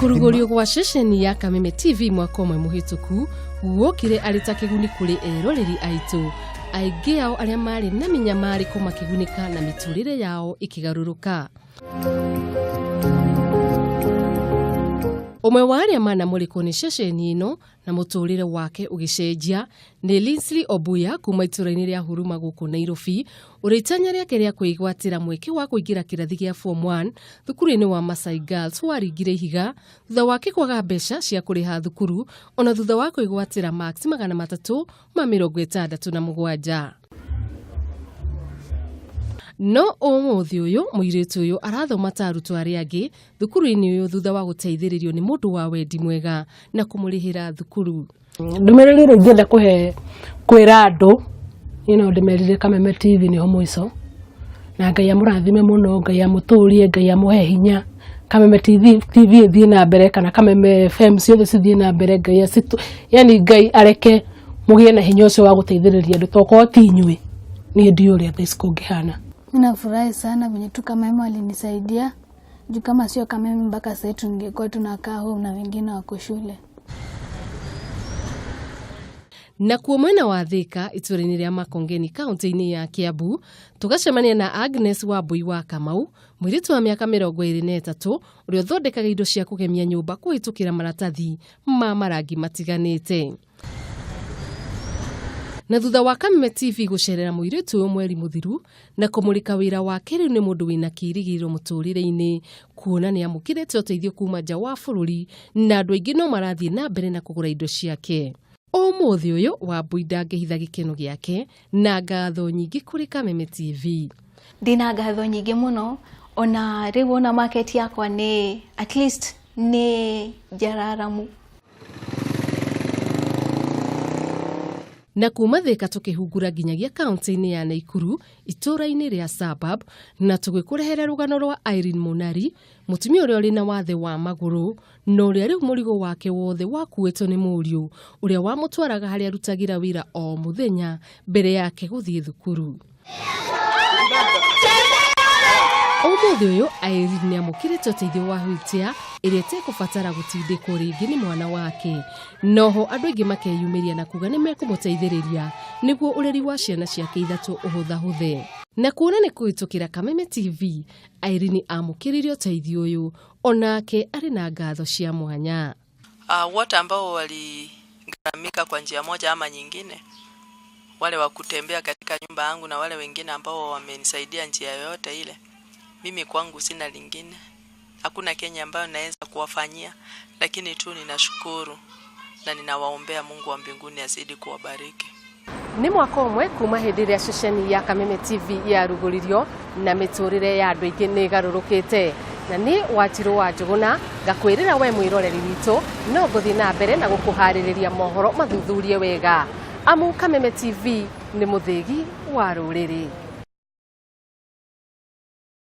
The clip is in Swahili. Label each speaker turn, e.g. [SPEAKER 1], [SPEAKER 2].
[SPEAKER 1] Kurugurio gwa ceceni ya Kameme TV mwaka umwe muhituku wokire arita kiguni kuri eroreri aitu aingi ao aria mari na minya mari ko makigunika na miturire yao ikigaruruka. Umwe wa aria mana muliko ni ceceni ino na muturire wake ugicenjia ni Linsri Obuya kuma ituraini ria Huruma guku Nairobi uritanya riake ria kuigwatira mweke wa kuingira kirathi gia form 1 thukuru-ini wa Masai Girls waringire ihiga thutha wake kwaga mbeca cia kuriha thukuru ona thutha wa kuigwatira max 367. No umuthi uyu muiritu uyu arathoma tarutu aria angi thukuru-ini uyu thutha wa guteithiririo ni mundu wa wendi mwega na kumurihira thukuru.
[SPEAKER 2] Ndumereri ngenda kwira andu ndimerire Kameme TV ni ho mwiso na Ngai amurathime muno, Ngai amuturie, Ngai amuhe hinya. Kameme TV ithie na mbere kana Kameme FM ciothe cithie na mbere, Ngai yani Ngai areke mugie na hinya ucio wa guteithiriria andu toko tinywe ni ndiuria thesiko ngihana.
[SPEAKER 3] Ninafurahi sana venye tu Kameme walinisaidia. Juu kama sio Kameme mpaka sasa tungekuwa tunakaa home na wengine wako shule.
[SPEAKER 1] Na kuomana wa Thika ituraini ria Makongeni kaunti-ini ya Kiambu tugacemania na Agnes Wambui wa Kamau mwiritu wa miaka 23 uria thondekaga indo cia kugemia nyumba kuhitukira maratathi ma marangi matiganite. Na thutha wa Kameme TV gucerera muiritu uyu mweri muthiru na kumurika wira wake riu ni mundu wina kirigiro muturire-ini kuona ni amukirete uteithio kuma nja wa bururi na andu aingi no marathie na mbere na kugura indo ciake. Umuthi uyu Wambui ndangihitha gikeno giake na ngatho nyingi kuri Kameme TV.
[SPEAKER 4] Ndina ngatho nyingi muno ona riu ona market yakwa ni at least ni jararamu.
[SPEAKER 1] Na kuma Thika tukihungura nginyagia kaunti-ini ya Naikuru itura-ini ria Suburb na tugikurehere rugano rwa Irene Munari mutumia uria uri na wathe wa maguru no uria riu murigo wake wothe wakuetwo ni muriu uria wamutwaraga haria arutagira wira o muthenya mbere yake guthie thukuru. Umuthi uyu Irene amukirite uteithio wa wheelchair iria tekubatara gutindikwo ringi ni mwana wake. Noho andu aingi makeyumiria na kuga ni mekumuteithiriria niguo ureri wa ciana ciake ithatu uhuthahuthe. Na kuona ni kuhitukira Kameme TV Irene amukiririo uteithio uyu onake ari na ngatho cia mwanya.
[SPEAKER 5] Wote ambao waligaramika kwa njia moja ama nyingine, wale wa kutembea katika nyumba yangu na wale wengine ambao wamenisaidia njia yoyote ile, mimi kwangu sina lingine. Hakuna Kenya ambayo naweza kuwafanyia, lakini tu ninashukuru na ninawaombea Mungu wa mbinguni azidi kuwabariki.
[SPEAKER 1] Ni mwaka umwe kuma hindi ria ceceni ya Kameme TV yarugurio na miturire ya andu aingi ni garurukite. Na ni Wanjiru wa Njuguna ngakwirira we mwiroreri witu no guthie na mbere na gukuhaririria mohoro mathuthurie wega. Amu Kameme TV ni muthegi wa ruriri.